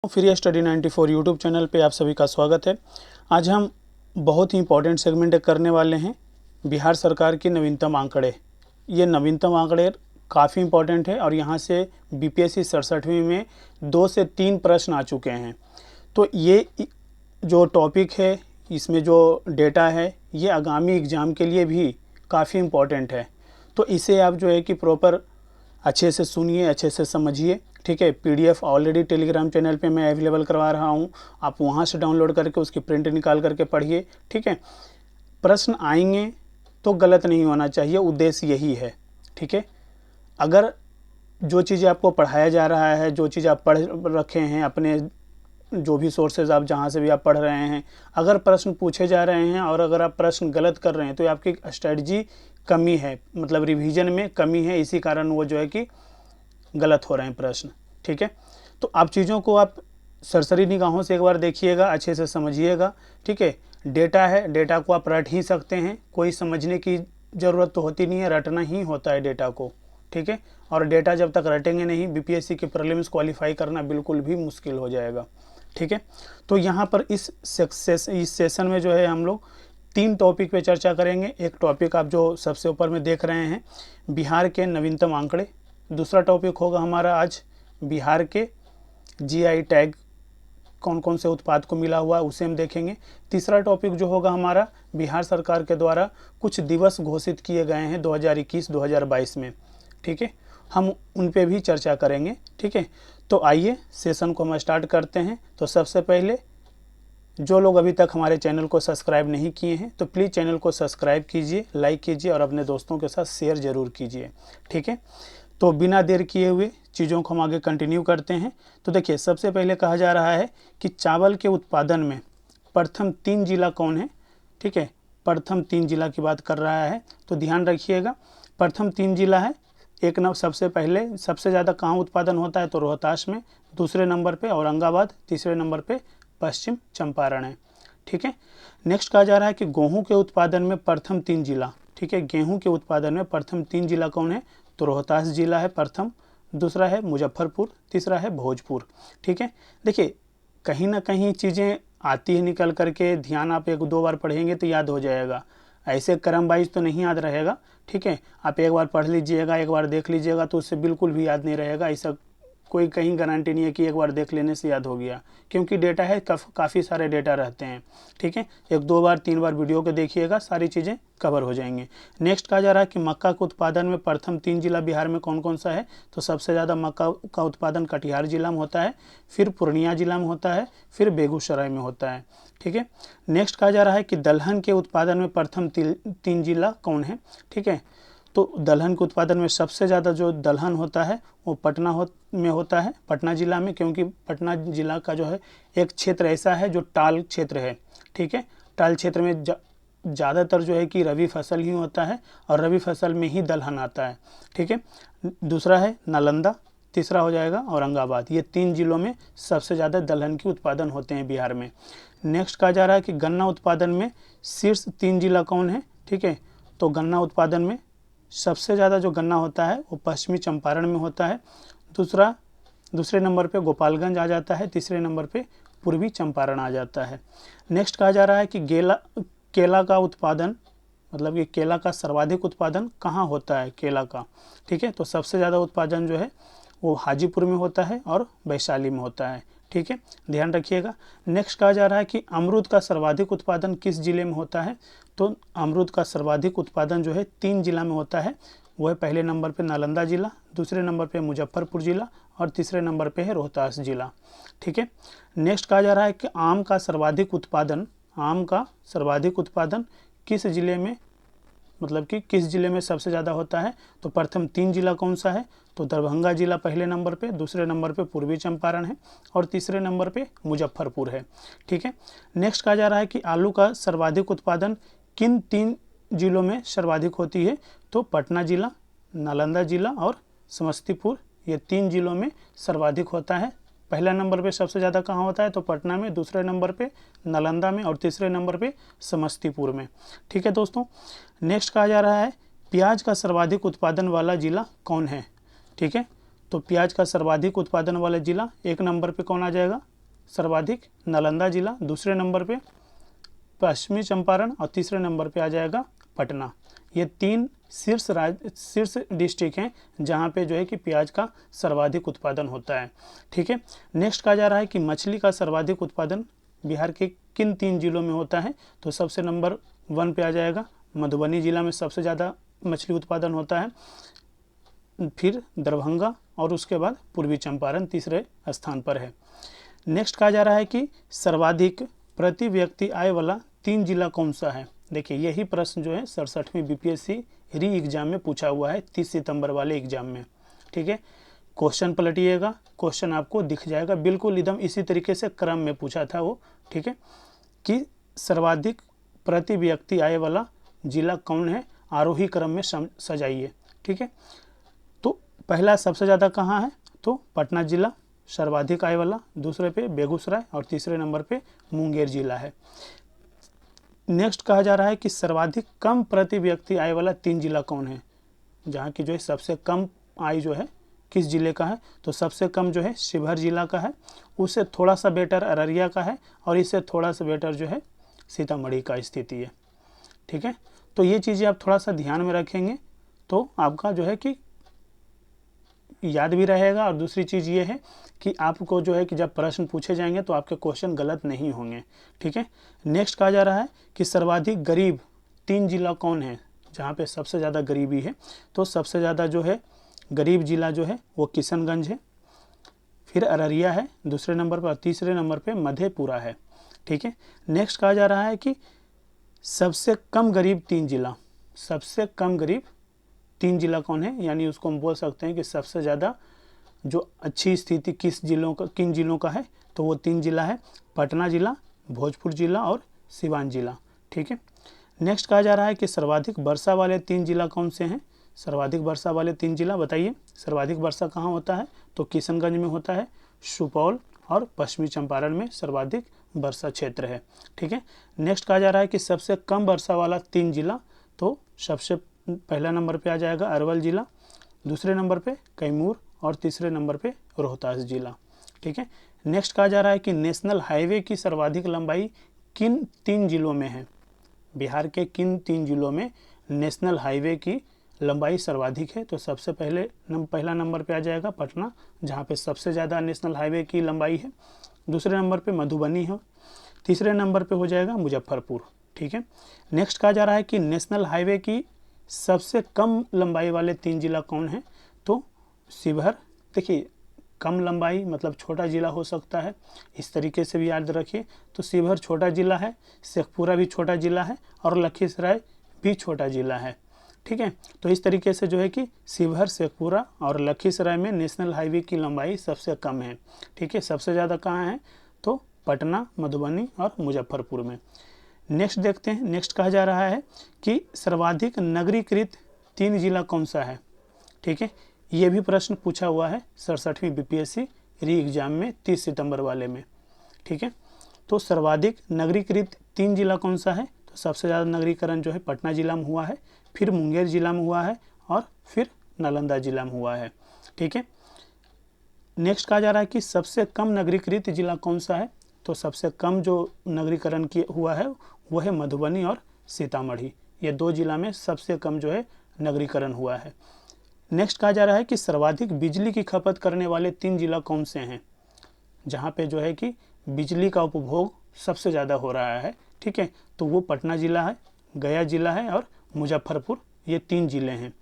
Free study 94 YouTube channel पे आप सभी का स्वागत है। आज हम बहुत ही इंपॉर्टेंट सेगमेंट करने वाले हैं, बिहार सरकार के नवीनतम आंकड़े। ये नवीनतम आंकड़े काफ़ी इंपॉर्टेंट है और यहाँ से बीपीएससी 67वीं में 2 से 3 प्रश्न आ चुके हैं। तो ये जो टॉपिक है, इसमें जो डेटा है, ये आगामी एग्ज़ाम के लिए भी काफ़ी इम्पॉर्टेंट है। तो इसे आप जो है कि प्रॉपर अच्छे से सुनिए, अच्छे से समझिए, ठीक है। पीडीएफ ऑलरेडी टेलीग्राम चैनल पे मैं अवेलेबल करवा रहा हूँ, आप वहाँ से डाउनलोड करके उसकी प्रिंट निकाल करके पढ़िए, ठीक है। प्रश्न आएंगे तो गलत नहीं होना चाहिए, उद्देश्य यही है, ठीक है। अगर जो चीज़ें आपको पढ़ाया जा रहा है, जो चीज़ आप पढ़ रखे हैं, अपने जो भी सोर्सेज आप जहाँ से भी आप पढ़ रहे हैं, अगर प्रश्न पूछे जा रहे हैं और अगर आप प्रश्न गलत कर रहे हैं तो आपकी स्ट्रेटजी कमी है, मतलब रिवीजन में कमी है, इसी कारण वो जो है कि गलत हो रहे हैं प्रश्न, ठीक है। तो आप चीज़ों को आप सरसरी निगाहों से एक बार देखिएगा, अच्छे से समझिएगा, ठीक है। डेटा है, डेटा को आप रट ही सकते हैं, कोई समझने की ज़रूरत तो होती नहीं है, रटना ही होता है डेटा को, ठीक है। और डेटा जब तक रटेंगे नहीं, बीपीएससी के प्रीलिम्स क्वालिफाई करना बिल्कुल भी मुश्किल हो जाएगा, ठीक है। तो यहाँ पर इस सेशन में जो है हम लोग 3 टॉपिक पे चर्चा करेंगे। एक टॉपिक आप जो सबसे ऊपर में देख रहे हैं, बिहार के नवीनतम आंकड़े। दूसरा टॉपिक होगा हमारा आज बिहार के जीआई टैग कौन कौन से उत्पाद को मिला हुआ है, उसे हम देखेंगे। तीसरा टॉपिक जो होगा हमारा, बिहार सरकार के द्वारा कुछ दिवस घोषित किए गए हैं 2021-2022 में, ठीक है, हम उन पे भी चर्चा करेंगे, ठीक है। तो आइए सेशन को हम स्टार्ट करते हैं। तो सबसे पहले जो लोग अभी तक हमारे चैनल को सब्सक्राइब नहीं किए हैं तो प्लीज़ चैनल को सब्सक्राइब कीजिए, लाइक कीजिए और अपने दोस्तों के साथ शेयर ज़रूर कीजिए, ठीक है। तो बिना देर किए हुए चीज़ों को हम आगे कंटिन्यू करते हैं। तो देखिए, सबसे पहले कहा जा रहा है कि चावल के उत्पादन में प्रथम 3 जिला कौन है, ठीक है। प्रथम 3 जिला की बात कर रहा है, तो ध्यान रखिएगा, प्रथम 3 जिला है। एक नंबर सबसे पहले सबसे ज़्यादा कहाँ उत्पादन होता है, तो रोहतास में, दूसरे नंबर पे औरंगाबाद, तीसरे नंबर पे पश्चिम चंपारण है, ठीक है। नेक्स्ट कहा जा रहा है कि गेहूं के उत्पादन में प्रथम 3 जिला, ठीक है। गेहूं के उत्पादन में प्रथम 3 जिला कौन है, तो रोहतास जिला है प्रथम, दूसरा है मुजफ्फरपुर, तीसरा है भोजपुर, ठीक है। देखिए, कहीं ना कहीं चीज़ें आती है निकल करके, ध्यान आप 1-2 बार पढ़ेंगे तो याद हो जाएगा, ऐसे क्रम वाइज तो नहीं याद रहेगा, ठीक है। आप एक बार पढ़ लीजिएगा, एक बार देख लीजिएगा तो उससे बिल्कुल भी याद नहीं रहेगा, ऐसा कोई कहीं गारंटी नहीं है कि एक बार देख लेने से याद हो गया, क्योंकि डेटा है, काफ़ी सारे डेटा रहते हैं, ठीक है। 1-2 बार 3 बार वीडियो को देखिएगा, सारी चीज़ें कवर हो जाएंगे। नेक्स्ट कहा जा रहा है कि मक्का के उत्पादन में प्रथम 3 जिला बिहार में कौन कौन सा है, तो सबसे ज़्यादा मक्का का उत्पादन कटिहार जिला में होता है, फिर पूर्णिया जिला में होता है, फिर बेगूसराय में होता है, ठीक है। नेक्स्ट कहा जा रहा है कि दलहन के उत्पादन में प्रथम 3 जिला कौन है, ठीक है। तो दलहन के उत्पादन में सबसे ज़्यादा जो दलहन होता है वो पटना में होता है, पटना ज़िला में, क्योंकि पटना ज़िला का जो है एक क्षेत्र ऐसा है जो टाल क्षेत्र है, ठीक है। टाल क्षेत्र में ज़्यादातर जो है कि रबी फसल ही होता है और रबी फसल में ही दलहन आता है, ठीक है। दूसरा है नालंदा, तीसरा हो जाएगा औरंगाबाद। ये 3 जिलों में सबसे ज़्यादा दलहन के उत्पादन होते हैं बिहार में। नेक्स्ट कहा जा रहा है कि गन्ना उत्पादन में शीर्ष 3 जिला कौन है, ठीक है। तो गन्ना उत्पादन में सबसे ज़्यादा जो गन्ना होता है वो पश्चिमी चंपारण में होता है, दूसरे नंबर पे गोपालगंज आ जाता है, तीसरे नंबर पे पूर्वी चंपारण आ जाता है। नेक्स्ट कहा जा रहा है कि केला का उत्पादन, मतलब कि केला का सर्वाधिक उत्पादन कहाँ होता है, केला का, ठीक है। तो सबसे ज़्यादा उत्पादन जो है वो हाजीपुर में होता है और वैशाली में होता है, ठीक है, ध्यान रखिएगा। नेक्स्ट कहा जा रहा है कि अमरूद का सर्वाधिक उत्पादन किस जिले में होता है, तो अमरूद का सर्वाधिक उत्पादन जो है 3 जिला में होता है, वो है पहले नंबर पे नालंदा जिला, दूसरे नंबर पे मुजफ्फरपुर जिला और तीसरे नंबर पे है रोहतास जिला, ठीक है। नेक्स्ट कहा जा रहा है कि आम का सर्वाधिक उत्पादन किस जिले में, मतलब कि किस जिले में सबसे ज़्यादा होता है, तो प्रथम 3 जिला कौन सा है, तो दरभंगा जिला पहले नंबर पे, दूसरे नंबर पे पूर्वी चंपारण है और तीसरे नंबर पे मुजफ्फरपुर है, ठीक है। नेक्स्ट कहा जा रहा है कि आलू का सर्वाधिक उत्पादन किन 3 जिलों में सर्वाधिक होती है, तो पटना जिला, नालंदा जिला और समस्तीपुर, ये 3 जिलों में सर्वाधिक होता है। पहला नंबर पे सबसे ज़्यादा कहाँ होता है, तो पटना में, दूसरे नंबर पे नालंदा में और तीसरे नंबर पे समस्तीपुर में, ठीक है दोस्तों। नेक्स्ट कहा जा रहा है प्याज का सर्वाधिक उत्पादन वाला जिला कौन है, ठीक है। तो प्याज का सर्वाधिक उत्पादन वाला जिला 1 नंबर पे कौन आ जाएगा, सर्वाधिक नालंदा जिला, दूसरे नंबर पे पश्चिमी चंपारण और तीसरे नंबर पे आ जाएगा पटना। ये 3 शीर्ष डिस्ट्रिक्ट हैं जहाँ पे जो है कि प्याज का सर्वाधिक उत्पादन होता है। ठीक है, नेक्स्ट कहा जा रहा है कि मछली का सर्वाधिक उत्पादन बिहार के किन 3 जिलों में होता है। तो सबसे नंबर 1 पे आ जाएगा मधुबनी जिला में सबसे ज़्यादा मछली उत्पादन होता है, फिर दरभंगा और उसके बाद पूर्वी चंपारण तीसरे स्थान पर है। नेक्स्ट कहा जा रहा है कि सर्वाधिक प्रति व्यक्ति आय वाला 3 जिला कौन सा है। देखिए यही प्रश्न जो है 67वीं बीपीएससी री एग्जाम में पूछा हुआ है 30 सितंबर वाले एग्जाम में। ठीक है, क्वेश्चन पलटिएगा, क्वेश्चन आपको दिख जाएगा, बिल्कुल एकदम इसी तरीके से क्रम में पूछा था वो। ठीक है, कि सर्वाधिक प्रति व्यक्ति आय वाला जिला कौन है, आरोही क्रम में सजाइए। ठीक है, तो पहला सबसे ज़्यादा कहाँ है, तो पटना जिला सर्वाधिक आय वाला, दूसरे पे बेगूसराय और तीसरे नंबर पे मुंगेर जिला है। नेक्स्ट कहा जा रहा है कि सर्वाधिक कम प्रति व्यक्ति आय वाला 3 जिला कौन है, जहाँ की जो है सबसे कम आय जो है किस जिले का है। तो सबसे कम जो है शिवहर जिला का है, उससे थोड़ा सा बेटर अररिया का है और इससे थोड़ा सा बेटर जो है सीतामढ़ी का स्थिति है। ठीक है, तो ये चीज़ें आप थोड़ा सा ध्यान में रखेंगे तो आपका जो है कि याद भी रहेगा। और दूसरी चीज़ ये है कि आपको जो है कि जब प्रश्न पूछे जाएंगे तो आपके क्वेश्चन गलत नहीं होंगे। ठीक है, नेक्स्ट कहा जा रहा है कि सर्वाधिक गरीब 3 जिला कौन है, जहाँ पे सबसे ज़्यादा गरीबी है। तो सबसे ज़्यादा जो है गरीब जिला जो है वो किशनगंज है, फिर अररिया है दूसरे नंबर पर, तीसरे नंबर पे मधेपुरा है। ठीक है, नेक्स्ट कहा जा रहा है कि सबसे कम गरीब 3 जिला, सबसे कम गरीब 3 जिला कौन है, यानी उसको हम बोल सकते हैं कि सबसे ज़्यादा जो अच्छी स्थिति किन जिलों का है। तो वो 3 जिला है, पटना जिला, भोजपुर जिला और सिवान जिला। ठीक है, नेक्स्ट कहा जा रहा है कि सर्वाधिक वर्षा वाले 3 जिला कौन से हैं। सर्वाधिक वर्षा वाले 3 जिला बताइए। सर्वाधिक वर्षा कहाँ होता है, तो किशनगंज में होता है, सुपौल और पश्चिमी चंपारण में सर्वाधिक वर्षा क्षेत्र है। ठीक है, नेक्स्ट कहा जा रहा है कि सबसे कम वर्षा वाला 3 जिला, तो सबसे पहला नंबर पे आ जाएगा अरवल जिला, दूसरे नंबर पे कैमूर और तीसरे नंबर पे रोहतास जिला। ठीक है, नेक्स्ट कहा जा रहा है कि नेशनल हाईवे की सर्वाधिक लंबाई किन 3 जिलों में है। बिहार के किन 3 जिलों में नेशनल हाईवे की लंबाई सर्वाधिक है। तो सबसे पहला नंबर पे आ जाएगा पटना, जहाँ पे सबसे ज़्यादा नेशनल हाईवे की लंबाई है, दूसरे नंबर पे मधुबनी है, तीसरे नंबर पे हो जाएगा मुजफ्फरपुर। ठीक है, नेक्स्ट कहा जा रहा है कि नेशनल हाईवे की सबसे कम लंबाई वाले 3 जिला कौन है, तो शिवहर। देखिए कम लंबाई मतलब छोटा जिला हो सकता है, इस तरीके से भी याद रखिए। तो शिवहर छोटा जिला है, शेखपुरा भी छोटा जिला है और लखीसराय भी छोटा जिला है। ठीक है, तो इस तरीके से जो है कि शिवहर, शेखपुरा और लखीसराय में नेशनल हाईवे की लंबाई सबसे कम है। ठीक है, सबसे ज़्यादा कहाँ है, तो पटना, मधुबनी और मुजफ्फरपुर में। नेक्स्ट देखते हैं, नेक्स्ट कहा जा रहा है कि सर्वाधिक नगरीकृत 3 जिला कौन सा है। ठीक है, ये भी प्रश्न पूछा हुआ है 67वीं बीपीएससी री एग्जाम में 30 सितंबर वाले में। ठीक है, तो सर्वाधिक नगरीकृत 3 जिला कौन सा है, तो सबसे ज़्यादा नगरीकरण जो है पटना जिला में हुआ है, फिर मुंगेर जिला में हुआ है और फिर नालंदा जिला में हुआ है। ठीक है, नेक्स्ट कहा जा रहा है कि सबसे कम नगरीकृत जिला कौन सा है, तो सबसे कम जो नगरीकरण हुआ है वो है मधुबनी और सीतामढ़ी। ये 2 जिला में सबसे कम जो है नगरीकरण हुआ है। नेक्स्ट कहा जा रहा है कि सर्वाधिक बिजली की खपत करने वाले 3 जिला कौन से हैं, जहाँ पे जो है कि बिजली का उपभोग सबसे ज़्यादा हो रहा है। ठीक है, तो वो पटना जिला है, गया जिला है और मुजफ्फरपुर, ये 3 जिले हैं।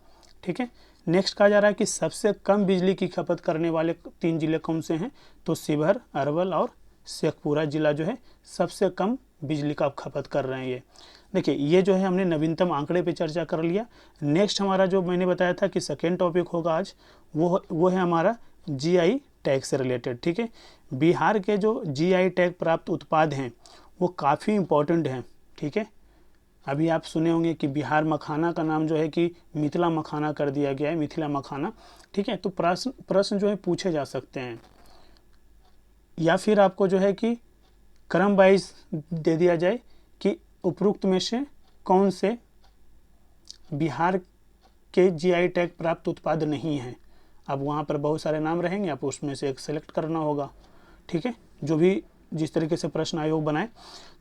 ठीक है, नेक्स्ट कहा जा रहा है कि सबसे कम बिजली की खपत करने वाले 3 जिले कौन से हैं, तो शिवहर, अरवल और शेखपुरा जिला जो है सबसे कम बिजली का खपत कर रहे हैं। ये देखिए, ये जो है हमने नवीनतम आंकड़े पे चर्चा कर लिया। नेक्स्ट हमारा जो मैंने बताया था कि सेकेंड टॉपिक होगा आज, वो है हमारा जीआई टैग से रिलेटेड। ठीक है, बिहार के जो जीआई टैग प्राप्त उत्पाद हैं वो काफ़ी इम्पोर्टेंट हैं। ठीक है, अभी आप सुने होंगे कि बिहार मखाना का नाम जो है कि मिथिला मखाना कर दिया गया है, मिथिला मखाना। ठीक है, तो प्रश्न जो है पूछे जा सकते हैं, या फिर आपको जो है कि क्रम वाइज दे दिया जाए कि उपरोक्त में से कौन से बिहार के जीआई टैग प्राप्त उत्पाद नहीं हैं। अब वहाँ पर बहुत सारे नाम रहेंगे, आप उसमें से एक सेलेक्ट करना होगा। ठीक है, जो भी जिस तरीके से प्रश्न आयोग बनाए,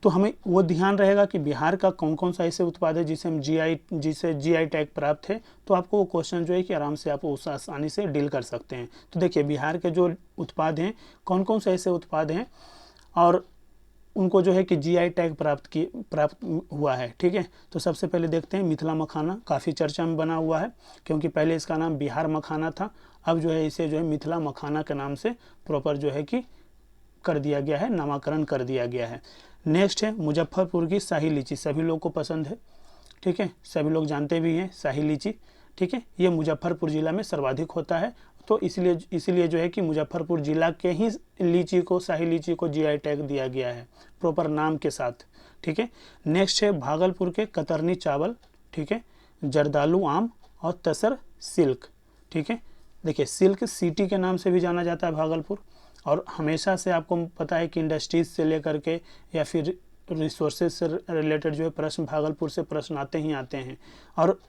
तो हमें वो ध्यान रहेगा कि बिहार का कौन कौन सा ऐसे उत्पाद है जिसे हम जीआई टैग प्राप्त है, तो आपको वो क्वेश्चन जो है कि आराम से आप उस आसानी से डील कर सकते हैं। तो देखिए बिहार के जो उत्पाद हैं, कौन कौन से ऐसे उत्पाद हैं और उनको जो है कि जीआई टैग प्राप्त हुआ है। ठीक है, तो सबसे पहले देखते हैं मिथिला मखाना, काफ़ी चर्चा में बना हुआ है क्योंकि पहले इसका नाम बिहार मखाना था, अब जो है इसे जो है मिथिला मखाना के नाम से प्रॉपर जो है कि कर दिया गया है, नामकरण कर दिया गया है। नेक्स्ट है मुजफ्फरपुर की शाही लीची, सभी लोग को पसंद है। ठीक है, सभी लोग जानते भी हैं शाही लीची। ठीक है, ये मुजफ्फरपुर ज़िला में सर्वाधिक होता है, तो इसलिए जो है कि मुजफ्फरपुर ज़िला के ही लीची को, शाही लीची को जीआई टैग दिया गया है प्रॉपर नाम के साथ। ठीक है, नेक्स्ट है भागलपुर के कतरनी चावल। ठीक है, जर्दालू आम और तसर सिल्क। ठीक है, देखिए सिल्क सिटी के नाम से भी जाना जाता है भागलपुर, और हमेशा से आपको पता है कि इंडस्ट्रीज से लेकर के या फिर रिसोर्सेज से रिलेटेड जो है प्रश्न भागलपुर से प्रश्न आते ही आते हैं। और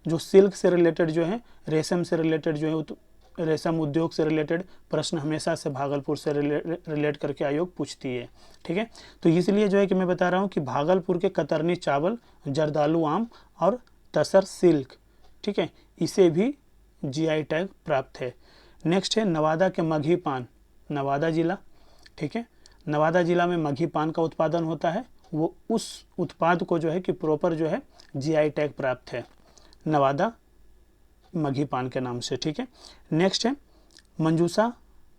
जो सिल्क से रिलेटेड जो है, रेशम से रिलेटेड जो है, रेशम उद्योग से रिलेटेड प्रश्न हमेशा से भागलपुर से रिलेट करके आयोग पूछती है। ठीक है, तो इसलिए जो है कि मैं बता रहा हूँ कि भागलपुर के कतरनी चावल, जर्दालू आम और तसर सिल्क, ठीक है, इसे भी जीआई टैग प्राप्त है। नेक्स्ट है नवादा के मगही पान, नवादा जिला। ठीक है, नवादा जिला में मगही पान का उत्पादन होता है, वो उस उत्पाद को जो है कि प्रॉपर जो है जीआई टैग प्राप्त है नवादा मगही पान के नाम से। ठीक है, नेक्स्ट है मंजूषा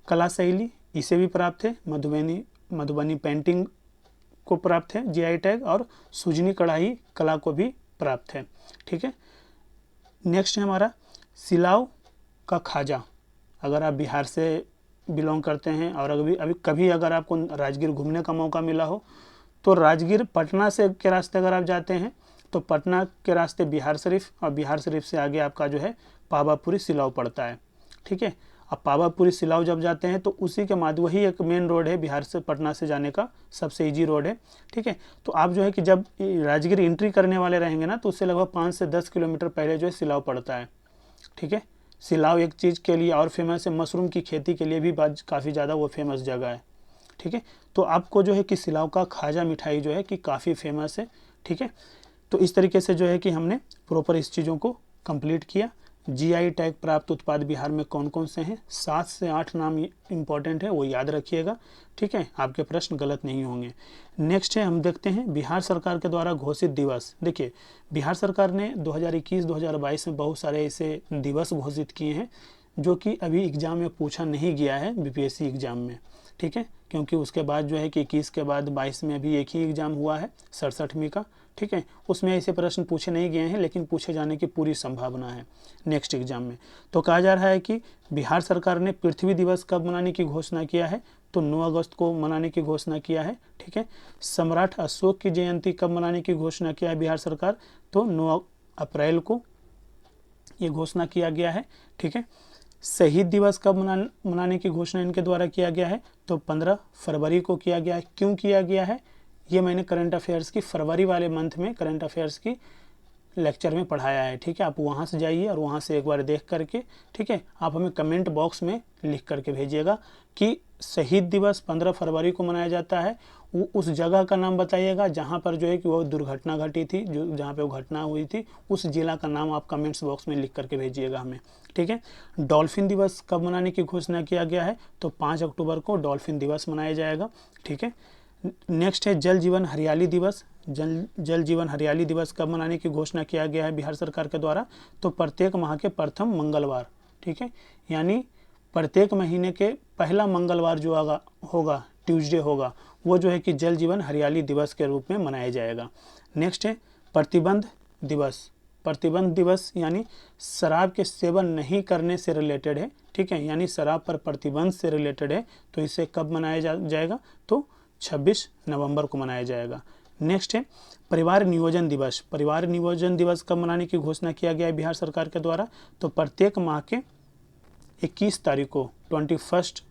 कला शैली, इसे भी प्राप्त है। मधुबनी पेंटिंग को प्राप्त है जीआई टैग, और सुजनी कढ़ाई कला को भी प्राप्त है। ठीक है, नेक्स्ट है हमारा सिलाव का खाजा। अगर आप बिहार से बिलोंग करते हैं और अभी कभी अगर आपको राजगीर घूमने का मौका मिला हो, तो राजगीर पटना से के रास्ते अगर आप जाते हैं तो पटना के रास्ते बिहार शरीफ, और बिहार शरीफ से आगे आपका जो है पावापुरी सिलाव पड़ता है। ठीक है, अब पावापुरी सिलाव जब जाते हैं तो उसी के बाद वही एक मेन रोड है बिहार से पटना से जाने का, सबसे इजी रोड है। ठीक है, तो आप जो है कि जब राजगीर एंट्री करने वाले रहेंगे ना, तो उससे लगभग 5 से 10 किलोमीटर पहले जो है सिलाव पड़ता है। ठीक है, सिलाव एक चीज़ के लिए और फेमस है, मशरूम की खेती के लिए भी काफ़ी ज़्यादा वो फेमस जगह है। ठीक है, तो आपको जो है कि सिलाव का खाजा मिठाई जो है कि काफ़ी फेमस है। ठीक है, तो इस तरीके से जो है कि हमने प्रॉपर इस चीज़ों को कंप्लीट किया। जीआई टैग प्राप्त उत्पाद बिहार में कौन कौन से हैं, 7 से 8 नाम इंपॉर्टेंट है, वो याद रखिएगा। ठीक है, आपके प्रश्न गलत नहीं होंगे। नेक्स्ट है हम देखते हैं बिहार सरकार के द्वारा घोषित दिवस। देखिए बिहार सरकार ने 2021-2022 में बहुत सारे ऐसे दिवस घोषित किए हैं जो कि अभी एग्ज़ाम में पूछा नहीं गया है, बीपीएससी एग्ज़ाम में। ठीक है, क्योंकि उसके बाद जो है कि 21 के बाद 22 में अभी एक ही एग्ज़ाम हुआ है 67वीं का। ठीक है, उसमें ऐसे प्रश्न पूछे नहीं गए हैं, लेकिन पूछे जाने की पूरी संभावना है नेक्स्ट एग्जाम में। तो कहा जा रहा है कि बिहार सरकार ने पृथ्वी दिवस कब मनाने की घोषणा किया है, तो 9 अगस्त को मनाने की घोषणा किया है। ठीक है, सम्राट अशोक की जयंती कब मनाने की घोषणा किया है बिहार सरकार, तो 9 अप्रैल को ये घोषणा किया गया है। ठीक है, शहीद दिवस कब मनाने की घोषणा इनके द्वारा किया गया है, तो 15 फरवरी को किया गया है। क्यों किया गया है, ये मैंने करंट अफेयर्स की फरवरी वाले मंथ में करंट अफेयर्स की लेक्चर में पढ़ाया है। ठीक है, आप वहाँ से जाइए और वहाँ से एक बार देख करके, ठीक है, आप हमें कमेंट बॉक्स में लिख करके भेजिएगा कि शहीद दिवस 15 फरवरी को मनाया जाता है। वो उस जगह का नाम बताइएगा जहाँ पर जो है कि वो दुर्घटना घटी थी, जो जहाँ पे वो घटना हुई थी, उस जिला का नाम आप कमेंट्स बॉक्स में लिख करके भेजिएगा हमें। ठीक है, डॉल्फिन दिवस कब मनाने की घोषणा किया गया है, तो 5 अक्टूबर को डॉल्फिन दिवस मनाया जाएगा। ठीक है, नेक्स्ट है जल जीवन हरियाली दिवस। जल जीवन हरियाली दिवस कब मनाने की घोषणा किया गया है बिहार सरकार के द्वारा, तो प्रत्येक माह के प्रथम मंगलवार। ठीक है, यानी प्रत्येक महीने के पहला मंगलवार जो होगा ट्यूसडे होगा, वो जो है कि जल जीवन हरियाली दिवस के रूप में मनाया जाएगा। नेक्स्ट है प्रतिबंध दिवस। प्रतिबंध दिवस यानी शराब के सेवन नहीं करने से रिलेटेड है। ठीक है, यानी शराब पर प्रतिबंध से रिलेटेड है, तो इसे कब मनाया जाएगा, तो 26 नवंबर को मनाया जाएगा। नेक्स्ट है परिवार नियोजन दिवस। परिवार नियोजन दिवस कब मनाने की घोषणा किया गया है बिहार सरकार के द्वारा, तो प्रत्येक माह के 21 तारीख को 21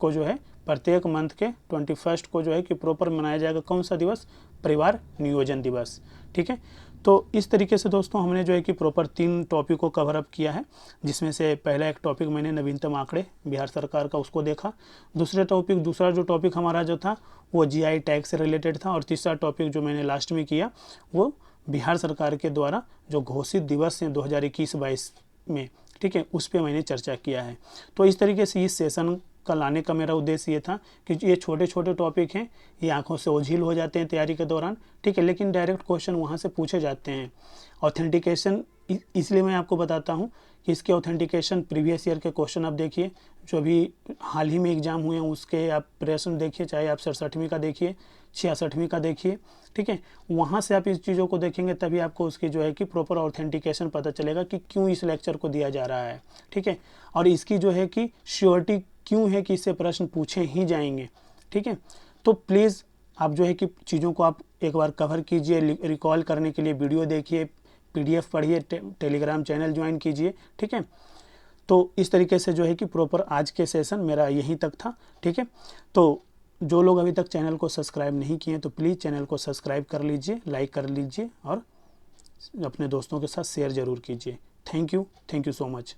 को जो है, प्रत्येक मंथ के 21 को जो है कि प्रॉपर मनाया जाएगा कौन सा दिवस, परिवार नियोजन दिवस। ठीक है, तो इस तरीके से दोस्तों हमने जो है कि प्रॉपर 3 टॉपिक को कवर अप किया है, जिसमें से पहला एक टॉपिक मैंने नवीनतम आंकड़े बिहार सरकार का उसको देखा। दूसरा जो टॉपिक हमारा जो था वो जीआई टैग से रिलेटेड था। और तीसरा टॉपिक जो मैंने लास्ट में किया वो बिहार सरकार के द्वारा जो घोषित दिवस हैं 2021-22 में, ठीक है, उस पर मैंने चर्चा किया है। तो इस तरीके से इस सेशन का लाने का मेरा उद्देश्य ये था कि ये छोटे छोटे टॉपिक हैं, ये आंखों से ओझिल हो जाते हैं तैयारी के दौरान, ठीक है, लेकिन डायरेक्ट क्वेश्चन वहाँ से पूछे जाते हैं। ऑथेंटिकेशन इसलिए मैं आपको बताता हूँ कि इसके ऑथेंटिकेशन प्रीवियस ईयर के क्वेश्चन आप देखिए, जो अभी हाल ही में एग्जाम हुए हैं उसके आप प्रश्न देखिए, चाहे आप 67वीं का देखिए, 66वीं का देखिए, ठीक है, वहाँ से आप इस चीज़ों को देखेंगे तभी आपको उसकी जो है कि प्रॉपर ऑथेंटिकेशन पता चलेगा कि क्यों इस लेक्चर को दिया जा रहा है, ठीक है, और इसकी जो है कि श्योरिटी क्यों है कि इससे प्रश्न पूछे ही जाएंगे, ठीक है। तो प्लीज़ आप जो है कि चीज़ों को आप एक बार कवर कीजिए, रिकॉल करने के लिए वीडियो देखिए, पीडीएफ पढ़िए, टेलीग्राम चैनल ज्वाइन कीजिए, ठीक है। तो इस तरीके से जो है कि प्रॉपर आज के सेशन मेरा यहीं तक था, ठीक है। तो जो लोग अभी तक चैनल को सब्सक्राइब नहीं किए तो प्लीज़ चैनल को सब्सक्राइब कर लीजिए, लाइक कर लीजिए और अपने दोस्तों के साथ शेयर ज़रूर कीजिए। Thank you so much.